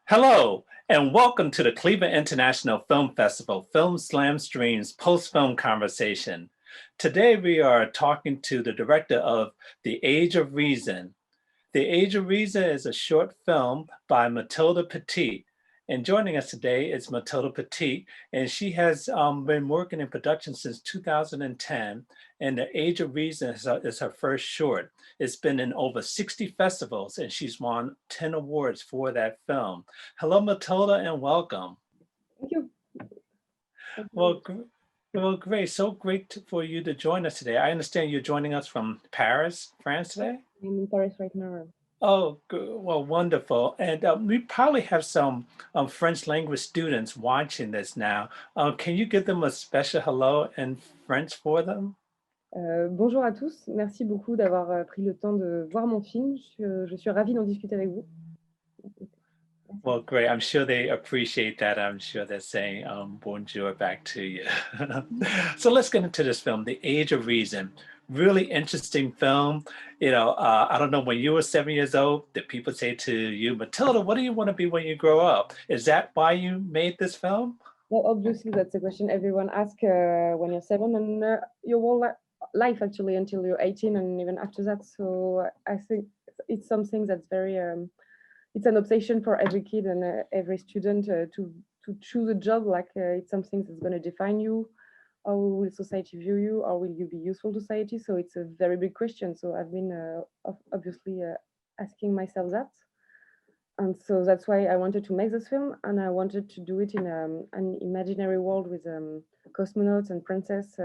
Hello, and welcome to the Cleveland International Film Festival Film Slam Streams post-film conversation. Today we are talking to the director of The Age of Reason. The Age of Reason is a short film by Matilda Petit. And joining us today is Matilda Petit, and she has been working in production since 2010, and The Age of Reason is her first short. It's been in over 60 festivals, and she's won 10 awards for that film. Hello, Matilda, and welcome. Thank you. Well, great. So great for you to join us today. I understand you're joining us from Paris, France today? I'm in Paris right now. Oh, good. Well, wonderful. And we probably have some French language students watching this now. Can you give them a special hello in French for them? Bonjour à tous, merci beaucoup d'avoir pris le temps de voir mon film. Je suis ravie d'en discuter avec vous. Well, great. I'm sure they appreciate that. I'm sure they're saying bonjour back to you. So let's get into this film, The Age of Reason. Really interesting film. You know, I don't know, when you were 7 years old, did people say to you, Matilda, what do you want to be when you grow up? Is that why you made this film? Well, obviously, that's a question everyone asks when you're 7 and your whole life, actually, until you're 18 and even after that. So I think it's something that's very, it's an obsession for every kid and every student to choose a job like it's something that's going to define you. How will society view you? Or will you be useful to society? So it's a very big question. So I've been obviously asking myself that. And so that's why I wanted to make this film. And I wanted to do it in an imaginary world with cosmonauts and princess,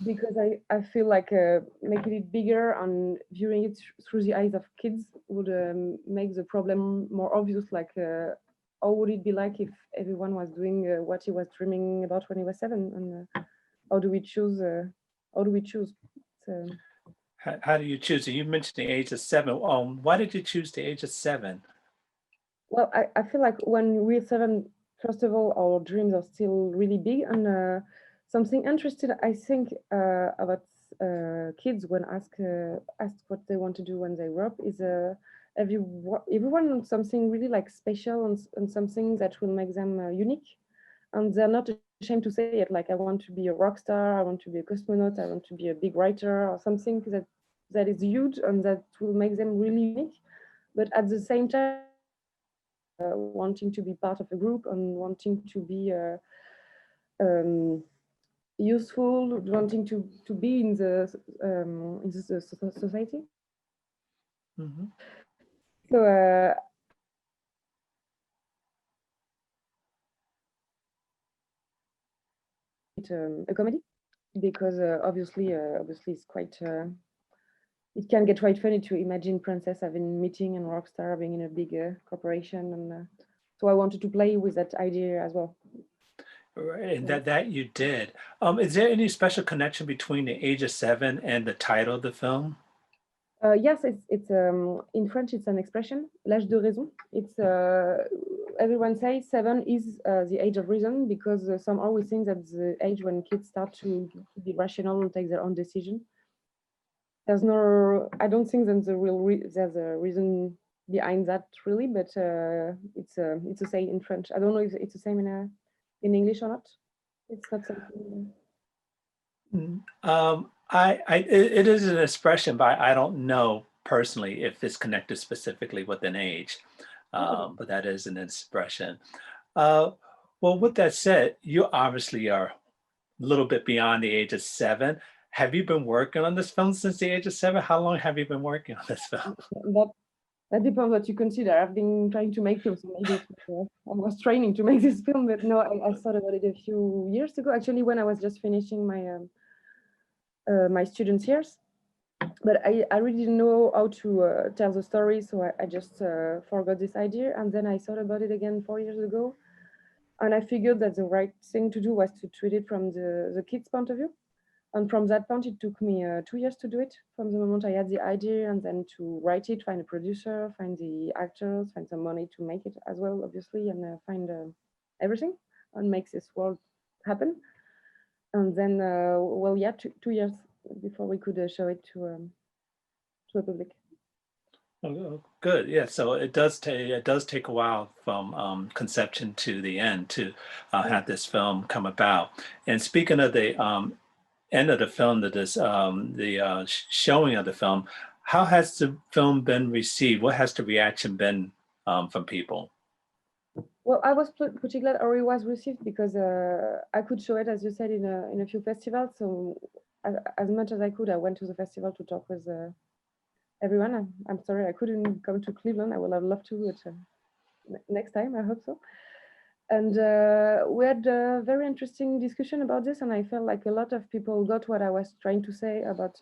because I feel like making it bigger and viewing it through the eyes of kids would make the problem more obvious, like how would it be like if everyone was doing what he was dreaming about when he was 7, and how do we choose? So, How do you choose it? You mentioned the age of 7. Why did you choose the age of 7? well, I feel like when we're 7, first of all, our dreams are still really big, and something interesting I think about kids when asked what they want to do when they grow up is everyone wants something really like special and something that will make them unique, and they're not ashamed to say it. Like, I want to be a rock star, I want to be a cosmonaut, I want to be a big writer, or something that is huge and that will make them really unique. But at the same time, wanting to be part of a group and wanting to be um, useful, wanting to be in the society. Mm-hmm. So a comedy, because obviously it's quite. It can get quite funny to imagine princess having a meeting and rockstar being in a big corporation, and so I wanted to play with that idea as well. Right, and that you did. Is there any special connection between the age of 7 and the title of the film? Yes, it's in French. It's an expression, l'âge de raison. It's everyone says 7 is the age of reason, because some always think that the age when kids start to be rational and take their own decision. There's no, I don't think that there's a reason behind that really, but it's a say in French. I don't know if it's the same in English or not. It's not something. It is an expression, but I don't know personally if it's connected specifically with an age, but that is an expression. Well, with that said, you obviously are a little bit beyond the age of 7. Have you been working on this film since the age of 7? How long have you been working on this film? That depends what you consider. I've been trying to make films. Maybe I was training to make this film, but no, I thought about it a few years ago, actually, when I was just finishing my students' years. But I really didn't know how to tell the story, so I just forgot this idea. And then I thought about it again 4 years ago. And I figured that the right thing to do was to treat it from the kids' point of view. And from that point, it took me 2 years to do it, from the moment I had the idea and then to write it, find a producer, find the actors, find some money to make it as well, obviously, and find everything and make this world happen. And then, well, yeah, 2 years before we could show it to a public. Oh, good. Yeah. So it does take a while from conception to the end to Yeah. have this film come about. And speaking of the end of the film, that is the showing of the film, how has the film been received? What has the reaction been from people? Well, I was pretty glad Ori was received because I could show it, as you said, in a few festivals. So as much as I could, I went to the festival to talk with everyone. I'm sorry I couldn't come to Cleveland. I would have loved to, but next time I hope so. And we had a very interesting discussion about this, and I felt like a lot of people got what I was trying to say about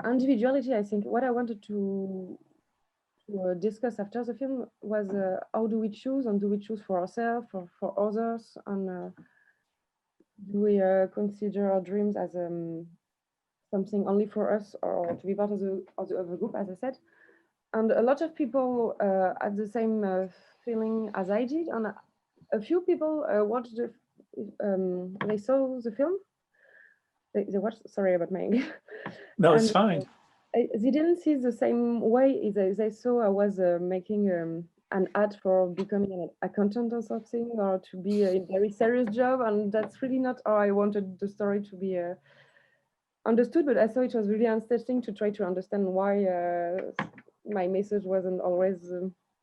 individuality. I think what I wanted to discuss after the film was how do we choose, and do we choose for ourselves or for others, and do we consider our dreams as something only for us or to be part of the other group, as I said. And a lot of people had the same feeling as I did, and a few people watched they saw the film. They watched. Sorry about my English. No, it's And fine. they didn't see the same way. They saw I was making an ad for becoming an accountant or something, or to be a very serious job, and that's really not how I wanted the story to be understood. But I thought it was really interesting to try to understand why my message wasn't always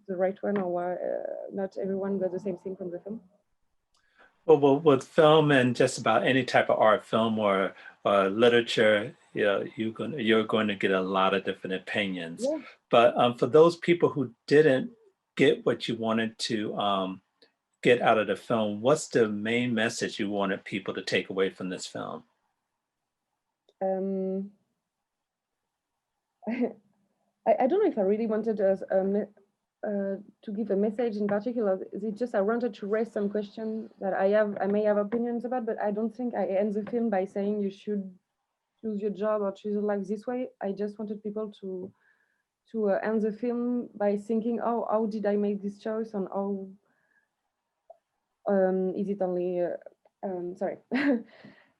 the right one, or why not everyone got the same thing from the film. Well, with film and just about any type of art, film or literature, you're going to get a lot of different opinions. Yeah. But for those people who didn't get what you wanted to get out of the film, what's the main message you wanted people to take away from this film? Um, I don't know if I really wanted to give a message in particular. It's just I wanted to raise some questions that I may have opinions about, but I don't think I end the film by saying you should choose your job or choose your life this way. I just wanted people to end the film by thinking, oh, how did I make this choice, and how is it only sorry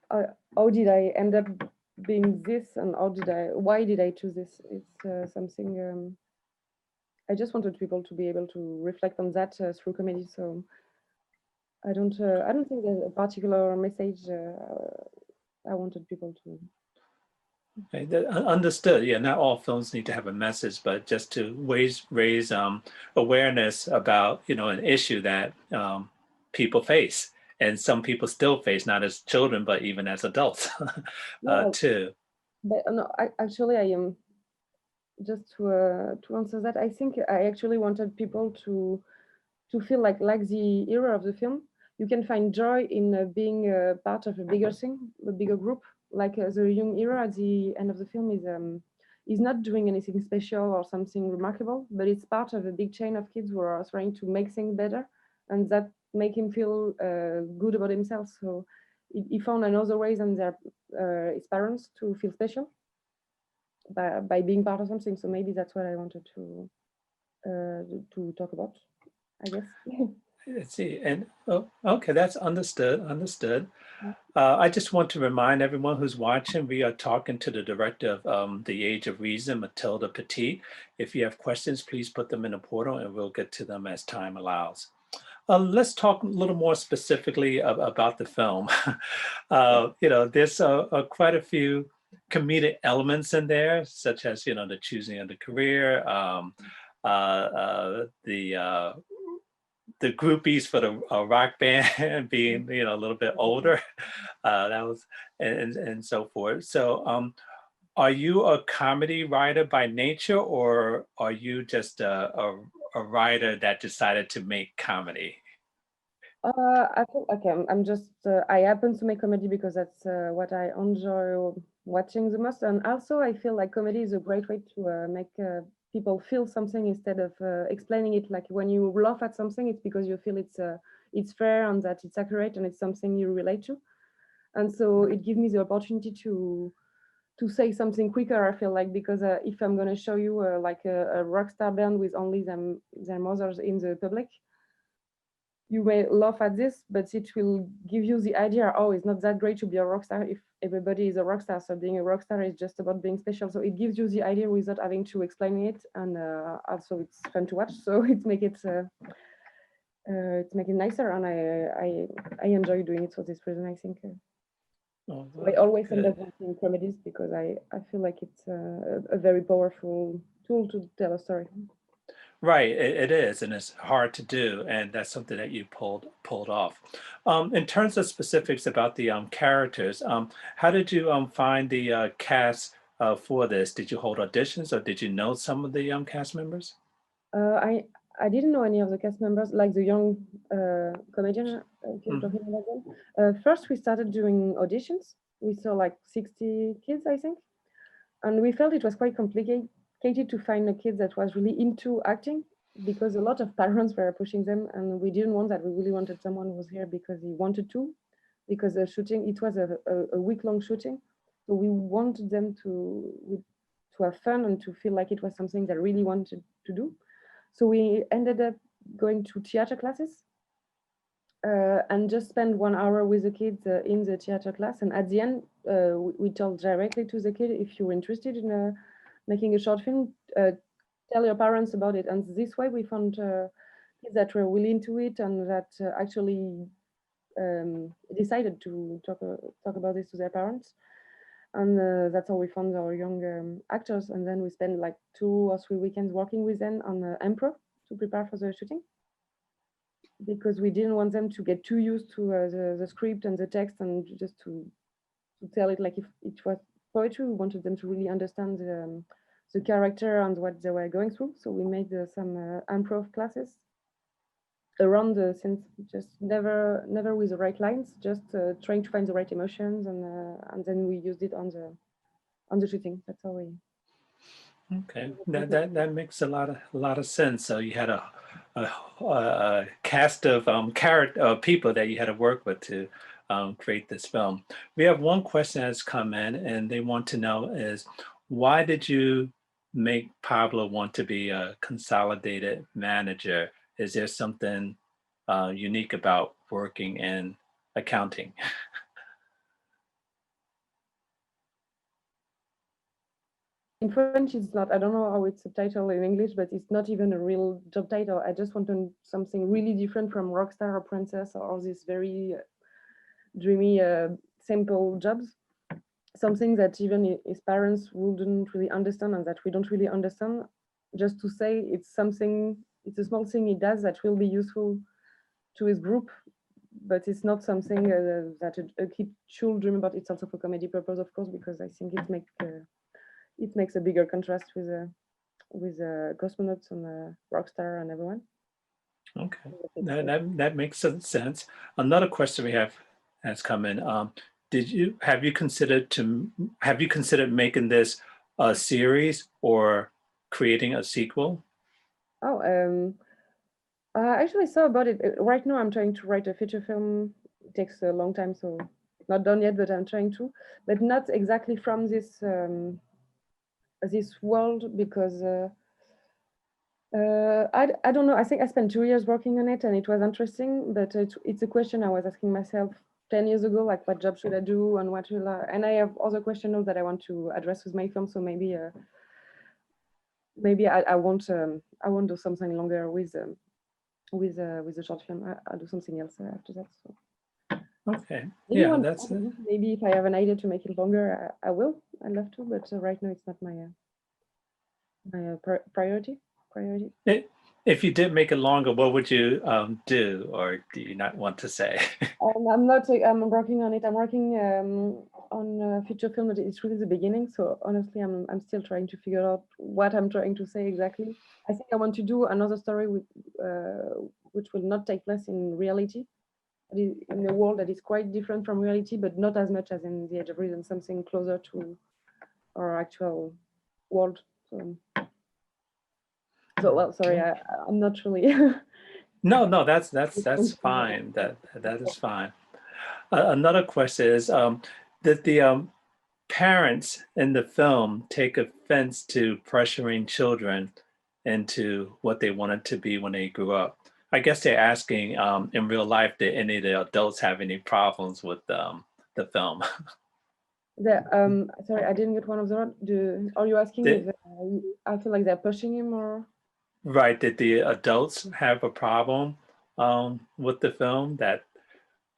how did I end up being this, and why did I choose this? It's something I just wanted people to be able to reflect on that through comedy. So I don't think there's a particular message I wanted people to. Okay, understood. Yeah, not all films need to have a message, but just to raise awareness about an issue that people face, and some people still face, not as children, but even as adults Yeah, too. but no, actually, I am just to answer that. I think I actually wanted people to feel like the hero of the film. You can find joy in being part of a bigger thing, a bigger group. Like the young hero at the end of the film is not doing anything special or something remarkable, but it's part of a big chain of kids who are trying to make things better, and that make him feel good about himself. So he found another way than his parents to feel special by being part of something. So maybe that's what I wanted to talk about, I guess. Let's see, and oh, okay, that's understood. I just want to remind everyone who's watching, we are talking to the director of The Age of Reason, Matilda Petit. If you have questions, please put them in the portal and we'll get to them as time allows. Let's talk a little more specifically about the film. There's quite a few comedic elements in there, such as, the choosing of the career, the groupies for the rock band being, a little bit older. That was, and so forth. So, are you a comedy writer by nature, or are you just a writer that decided to make comedy? I think okay. I'm just I happen to make comedy because that's what I enjoy watching the most, and also I feel like comedy is a great way to make people feel something instead of explaining it. Like when you laugh at something, it's because you feel it's fair and that it's accurate and it's something you relate to, and so it gives me the opportunity to say something quicker. I feel like because if I'm gonna show you like a rock star band with only their mothers in the public, you may laugh at this, but it will give you the idea, oh, it's not that great to be a rock star if everybody is a rock star. So being a rock star is just about being special. So it gives you the idea without having to explain it, and also it's fun to watch. So it make it nicer, and I enjoy doing it for this reason. I think Oh, I always end good. up watching comedies because I feel like it's a very powerful tool to tell a story. Right, it is, and it's hard to do, and that's something that you pulled off. In terms of specifics about the characters, how did you find the cast for this? Did you hold auditions, or did you know some of the cast members? Uh, I I didn't know any of the cast members, like the young comedian you're Mhm. talking about them. First, we started doing auditions. We saw like 60 kids, I think, and we felt it was quite complicated to find a kid that was really into acting because a lot of parents were pushing them, and we didn't want that. We really wanted someone who was here because he wanted to, because the shooting, it was a week-long shooting, so we wanted them to have fun and to feel like it was something they really wanted to do. So we ended up going to theater classes and just spend 1 hour with the kids in the theater class. And at the end, we told directly to the kid, if you're interested in making a short film, tell your parents about it. And this way we found kids that were really into it and that actually decided to talk about this to their parents. And that's how we found our young actors. And then we spent like 2 or 3 weekends working with them on improv to prepare for the shooting, because we didn't want them to get too used to the script and the text and just to tell it like if it was poetry. We wanted them to really understand the character and what they were going through. So we made some improv classes around the scenes, just never with the right lines, just trying to find the right emotions, and then we used it on the shooting. That's how we. Okay, that makes a lot of sense. So you had a cast of character people that you had to work with to create this film. We have one question that's come in, and they want to know is why did you make Pablo want to be a consolidated manager? Is there something unique about working in accounting? In French, it's not. I don't know how it's subtitled in English, but it's not even a real job title. I just wanted something really different from rockstar or princess or all these very dreamy, simple jobs. Something that even his parents wouldn't really understand and that we don't really understand. Just to say it's something, it's a small thing he does that will be useful to his group, but it's not something that a kid should dream about. It's also for comedy purpose, of course, because I think it makes a bigger contrast with cosmonauts and rockstar and everyone. Okay, that makes some sense. Another question we have has come in. Have you considered making this a series or creating a sequel? Oh, I actually saw about it. Right now, I'm trying to write a feature film. It takes a long time, so not done yet, but I'm trying to. But not exactly from this world, because I don't know. I think I spent 2 years working on it, and it was interesting. But it's a question I was asking myself 10 years ago, like what job should I do, and what will I, and I have other questions that I want to address with my film. So maybe I won't do something longer with the short film. I'll do something else after that. So Okay, maybe yeah, one day, that's maybe if I have an idea to make it longer, I will. I'd love to, but right now it's not my priority. it. If you did make it longer, what would you do, or do you not want to say? I'm not. I'm working on it. I'm working on a feature film that is really the beginning. So honestly, I'm still trying to figure out what I'm trying to say exactly. I think I want to do another story which will not take place in reality, in a world that is quite different from reality, but not as much as in The Age of Reason. Something closer to our actual world. So well, sorry, I'm not really. No, that's fine. That is fine. Another question is, did the parents in the film take offense to pressuring children into what they wanted to be when they grew up? I guess they're asking, in real life, did any of the adults have any problems with the film? Sorry, I didn't get one of the. Are you asking if I feel like they're pushing him or? Right, did the adults have a problem with the film that,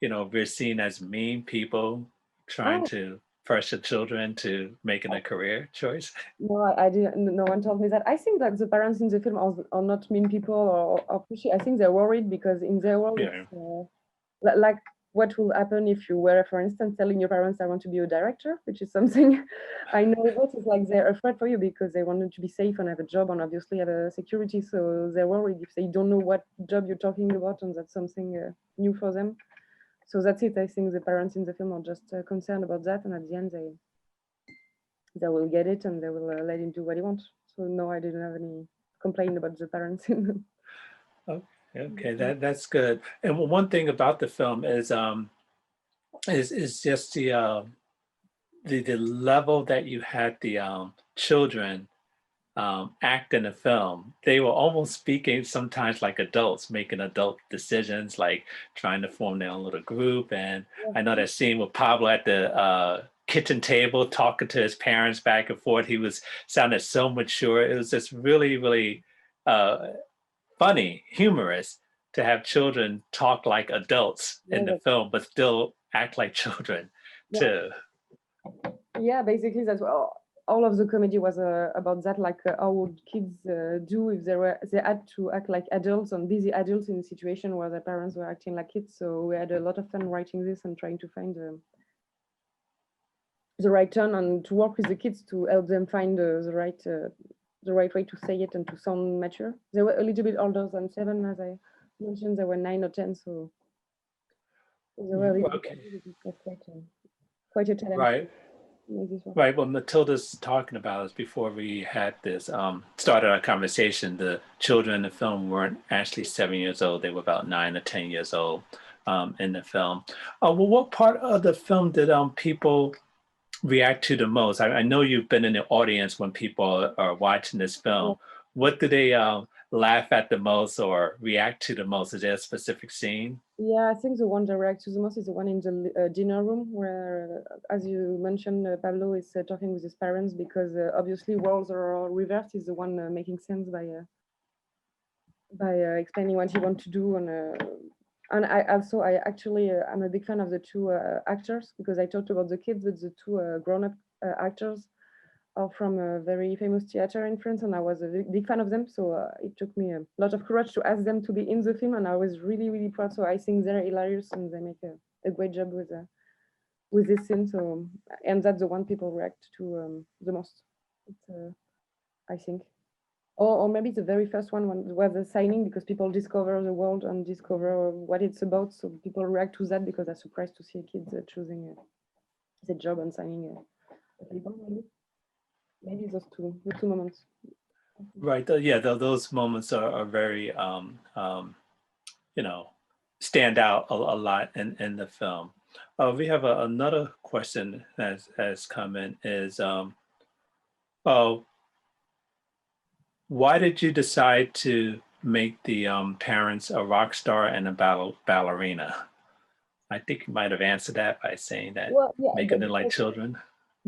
we're seen as mean people trying Oh to pressure children to making a career choice? no, I didn't. No one told me that. I think that the parents in the film are not mean people or pushy. I think they're worried because in their world Yeah. it's like what will happen if you were, for instance, telling your parents I want to be a director, which is something I know about. It's like they're afraid for you because they want you to be safe and have a job and obviously have a security. So they're worried if they don't know what job you're talking about and that's something new for them. So that's it. I think the parents in the film are just concerned about that, and at the end they will get it and they will let him do what he wants. So no, I didn't have any complaint about the parents in Okay, that's good. And one thing about the film is just the level that you had the children act in the film. They were almost speaking sometimes like adults, making adult decisions, like trying to form their own little group. And I know that scene with Pablo at the kitchen table talking to his parents back and forth. He was sounded so mature. It was just really, really uh, funny, humorous to have children talk like adults in the yeah, film, but still act like children too. yeah, basically that's all of the comedy was about that, like how would kids do if they had to act like adults and busy adults in a situation where their parents were acting like kids. So we had a lot of fun writing this and trying to find the right tone and to work with the kids to help them find the right way to say it and to sound mature. They were a little bit older than 7, as I mentioned. They were 9 or 10, so they were a little bit Okay, older. It was quite a challenge to right. make this work. Right. What Matilda's talking about is before we had this started our conversation, the children in the film weren't actually 7 years old. They were about 9 or 10 years old in the film. Well, what part of the film did people react to the most? I know you've been in the audience when people are watching this film. What do they laugh at the most or react to the most? Is there a specific scene? Yeah, I think the one that reacts to the most is the one in the dinner room where, as you mentioned, Pablo is talking with his parents because obviously roles are reversed. Is the one making sense by explaining what he wants to do and I also I'm a big fan of the two actors because I talked about the kids, but the two grown-up actors are from a very famous theater in France, and I was a big fan of them. So it took me a lot of courage to ask them to be in the film, and I was really, really proud. So I think they're hilarious, and they make a great job with this scene. So, and that's the one people react to the most. It's, I think. Or maybe the very first one was the signing because people discover the world and discover what it's about. So people react to that because they're surprised to see kids choosing the job and signing a paper. Maybe those the two moments. Right. Yeah, those moments are very, you know, stand out a lot in the film. We have another question that has come in is, oh, why did you decide to make the parents a rock star and a ballerina? I think you might have answered that by saying that Well, yeah, making them like children.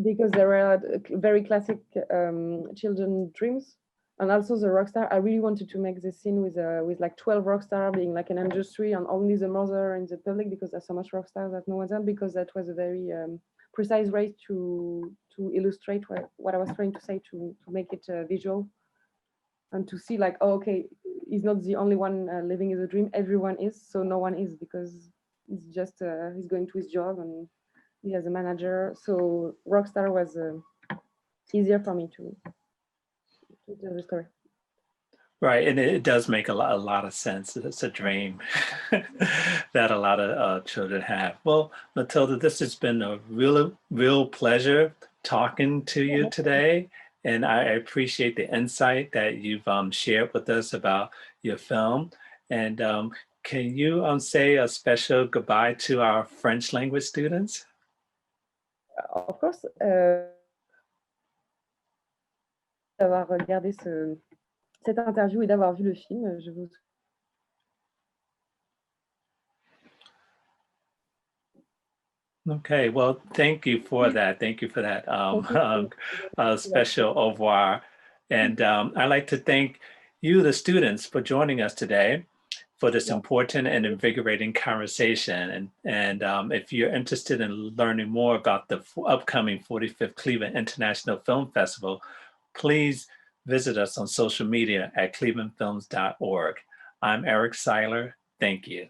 because there were very classic children dreams, and also the rock star. I really wanted to make this scene with like 12 rock star being like an industry and only the mother in the public because there's so much rock stars that no one's on, because that was a very precise way to illustrate what I was trying to say, to make it visual and to see like, oh, okay, he's not the only one living in the dream. Everyone is, so no one is because he's just he's going to his job and he has a manager. So Rockstar was easier for me to tell the story. Right, and it does make a lot of sense. It's a dream that a lot of children have. Well, Matilda, this has been a real pleasure talking to you today, and I appreciate the insight that you've shared with us about your film. And can you say a special goodbye to our French language students? Of course, d'avoir regardé cette interview et d'avoir vu le film. Je vous Okay, well, thank you for that. Thank you for that Thank you for special au revoir. And I'd like to thank you, the students, for joining us today for this yeah. important and invigorating conversation. And if you're interested in learning more about the upcoming 45th Cleveland International Film Festival, please visit us on social media at clevelandfilms.org. I'm Eric Siler. Thank you.